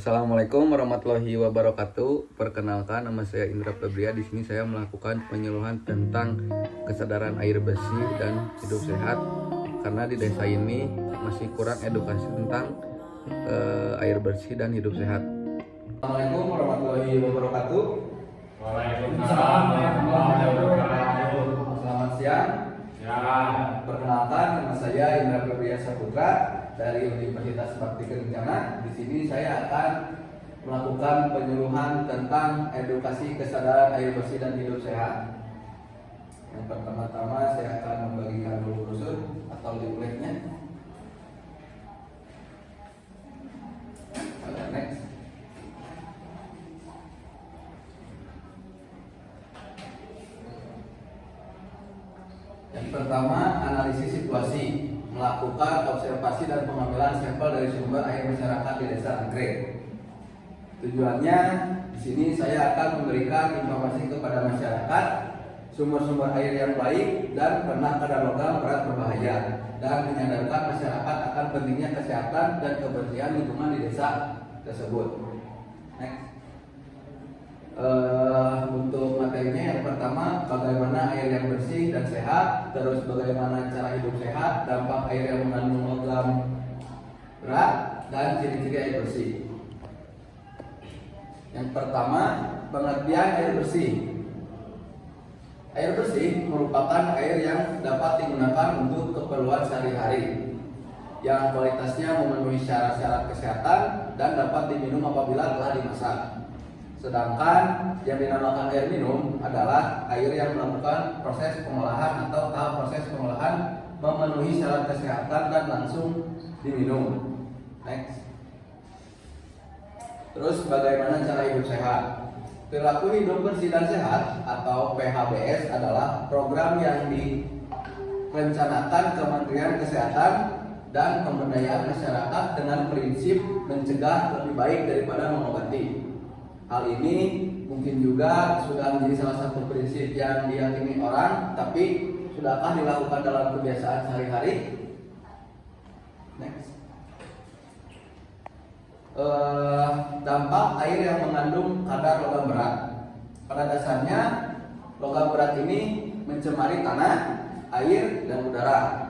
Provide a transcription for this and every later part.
Assalamualaikum warahmatullahi wabarakatuh. Perkenalkan, nama saya Indra Febria. Di sini saya melakukan penyuluhan tentang kesadaran air bersih dan hidup sehat. Karena di desa ini masih kurang edukasi tentang air bersih dan hidup sehat. Assalamualaikum warahmatullahi wabarakatuh. Waalaikumsalam warahmatullahi wabarakatuh. Selamat siang. Ya. Perkenalkan, nama saya Indra Febria Saputra dari Universitas Bakti Kencana. Di sini saya akan melakukan penyuluhan tentang edukasi kesadaran air bersih dan hidup sehat. Yang pertama-tama saya akan membagikan dulu brosur atau leafletnya. Next. Yang pertama, analisis situasi, melakukan observasi dan pengambilan sampel dari sumber air masyarakat di Desa Anggrek. Tujuannya di sini saya akan memberikan informasi kepada masyarakat sumber-sumber air yang baik dan rendah kadar logam berat berbahaya, dan menyadarkan masyarakat akan pentingnya kesehatan dan kebersihan lingkungan di desa tersebut. Next. Untuk materinya, yang pertama, bagaimana air yang bersih dan sehat, terus bagaimana cara hidup sehat, dampak air yang mengandung logam berat, dan ciri-ciri air bersih. Yang pertama, pengertian air bersih. Air bersih merupakan air yang dapat digunakan untuk keperluan sehari-hari, yang kualitasnya memenuhi syarat-syarat kesehatan dan dapat diminum apabila telah dimasak. Sedangkan yang dinamakan air minum adalah air yang melakukan proses pengolahan atau tahap proses pengolahan memenuhi syarat kesehatan dan langsung diminum. Next. Terus bagaimana cara hidup sehat? Perilaku hidup bersih dan sehat atau PHBS adalah program yang direncanakan Kementerian Kesehatan dan Pemberdayaan Masyarakat dengan prinsip mencegah lebih baik daripada mengobati. Hal ini mungkin juga sudah menjadi salah satu prinsip yang diyakini orang, tapi sudahkah dilakukan dalam kebiasaan sehari-hari? Next. Dampak air yang mengandung kadar logam berat. Pada dasarnya, logam berat ini mencemari tanah, air, dan udara.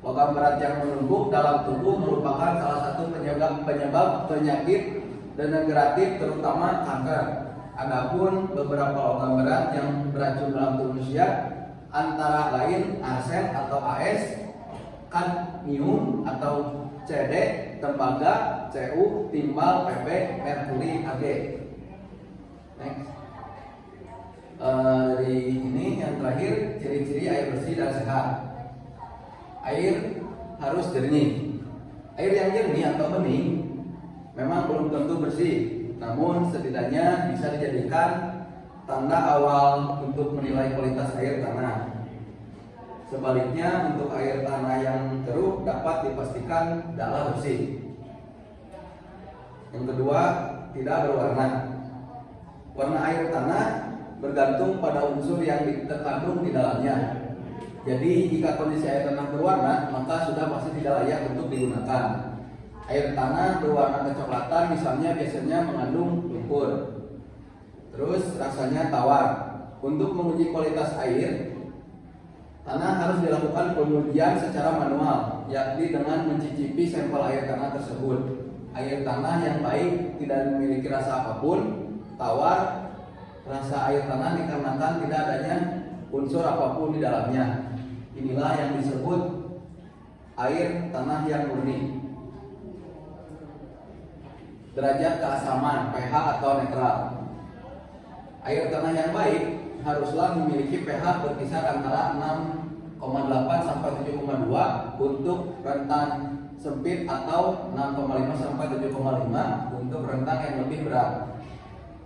Logam berat yang menumpuk dalam tubuh merupakan salah satu penyebab penyakit degeneratif, terutama kanker. Adapun beberapa logam berat yang beracun dalam tubuh manusia antara lain arsen atau AS, kadmium atau CD, tembaga, Cu, timbal, Pp, merkuri, Ag. Next. Ini yang terakhir, ciri-ciri air bersih dan sehat. Air harus jernih. Air yang jernih atau bening memang belum tentu bersih, namun setidaknya bisa dijadikan tanda awal untuk menilai kualitas air tanah. Sebaliknya, untuk air tanah yang keruh dapat dipastikan tidaklah bersih. Yang kedua, tidak berwarna. Warna air tanah bergantung pada unsur yang terkandung di dalamnya. Jadi, jika kondisi air tanah berwarna, maka sudah pasti tidak layak untuk digunakan. Air tanah berwarna kecoklatan misalnya biasanya mengandung lumpur. Terus rasanya tawar. Untuk menguji kualitas air tanah harus dilakukan pengujian secara manual, yakni dengan mencicipi sampel air tanah tersebut. Air tanah yang baik tidak memiliki rasa apapun, tawar. Rasa air tanah dikarenakan tidak adanya unsur apapun di dalamnya. Inilah yang disebut air tanah yang murni. Derajat keasaman pH atau netral. Air tanah yang baik haruslah memiliki pH berkisar antara 6,8 sampai 7,2 untuk rentan sempit atau 6,5 sampai 7,5 untuk rentan yang lebih berat.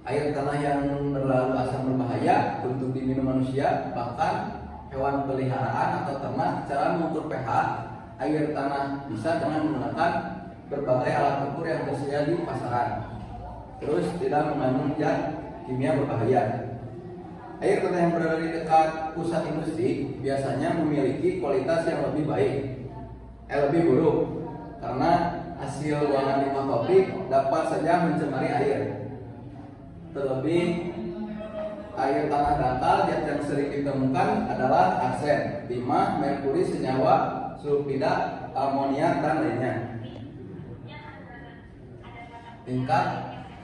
Air tanah yang terlalu asam berbahaya untuk diminum manusia, bahkan hewan peliharaan atau ternak. Cara mengukur pH air tanah bisa dengan menggunakan berbagai alat ukur yang tersedia di pasaran. Terus tidak mengandung zat kimia berbahaya. Air tanah yang berada di dekat pusat industri biasanya memiliki kualitas yang lebih baik, lebih buruk, karena hasil ruangan limbah pabrik dapat saja mencemari air. Terlebih air tanah dangkal yang sering ditemukan adalah arsen, timah, merkuri, senyawa, sulfida, amonia, dan lainnya. Tingkat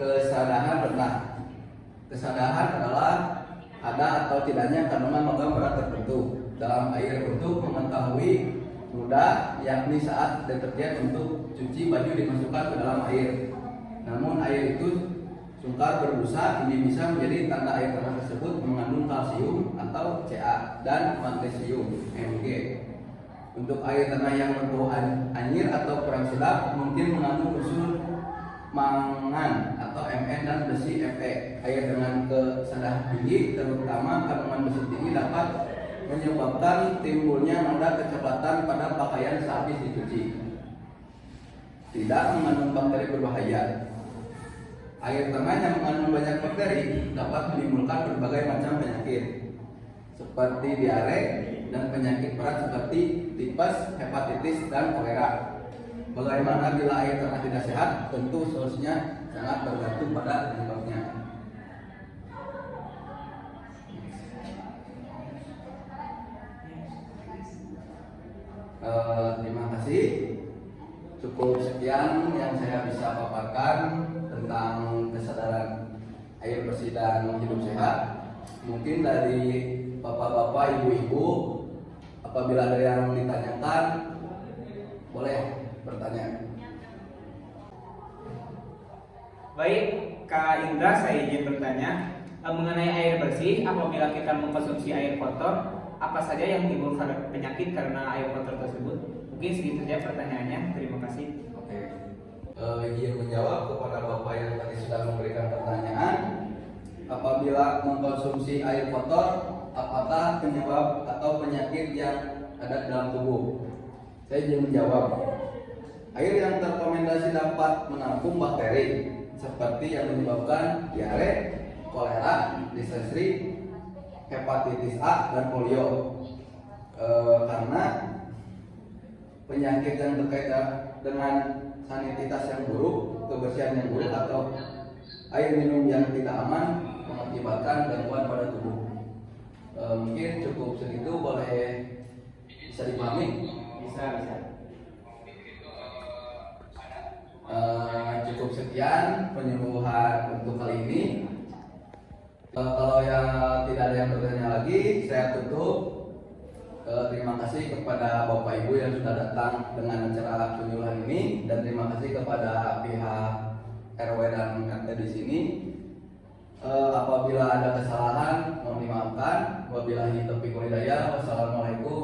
kesadaran rendah. Kesadaran adalah ada atau tidaknya kandungan logam berat tertentu dalam air untuk mengetahui mudah, yakni saat deterjen untuk cuci baju dimasukkan ke dalam air. Namun air itu sungkar berbusa, ini bisa menjadi tanda air tanah tersebut mengandung kalsium atau Ca dan magnesium Mg. Untuk air tanah yang berbau anyir atau kurang sedap mungkin mengandung unsur mangan atau Mn dan besi Fe. Air dengan kesadaran tinggi, terutama kandungan besi tinggi, dapat menyebabkan timbulnya noda kecoklatan pada pakaian sehabis dicuci. Tidak mengandung bakteri berbahaya. Air tanah yang mengandung banyak bakteri dapat menimbulkan berbagai macam penyakit seperti diare dan penyakit berat seperti tipes, hepatitis, dan kolera. Bagaimana bila air tanah tidak sehat? Tentu solusinya sangat bergantung pada penyebabnya. Terima kasih. Cukup sekian yang saya bisa paparkan tentang kesadaran air bersih dan hidup sehat. Mungkin dari bapak-bapak, ibu-ibu, apabila ada yang ditanyakan, boleh bertanya. Baik, Kak Indra, saya izin bertanya mengenai air bersih. Apabila kita mengkonsumsi air kotor, apa saja yang menimbulkan penyakit karena air kotor tersebut? Mungkin segitu saja pertanyaannya. Terima kasih. Oke. Izin menjawab kepada bapak yang tadi sudah memberikan pertanyaan. Apabila mengkonsumsi air kotor, apakah penyebab atau penyakit yang ada dalam tubuh? Saya izin menjawab. Air yang terfermentasi dapat menampung bakteri seperti yang menyebabkan diare, kolera, disentri, hepatitis A, dan polio. Karena penyakit yang terkait dengan sanititas yang buruk, kebersihan yang buruk, atau air minum yang tidak aman mengakibatkan gangguan pada tubuh. Mungkin cukup segitu, boleh bisa dipahami? Bisa. Cukup sekian penyuluhan untuk kali ini. Kalau yang tidak ada yang bertanya lagi, saya tutup. Terima kasih kepada Bapak Ibu yang sudah datang dengan acara penyuluhan ini, dan terima kasih kepada pihak RW dan RT di sini. Apabila ada kesalahan, mohon dimaafkan. Wabillahi taufiq wal hidayah. Wassalamualaikum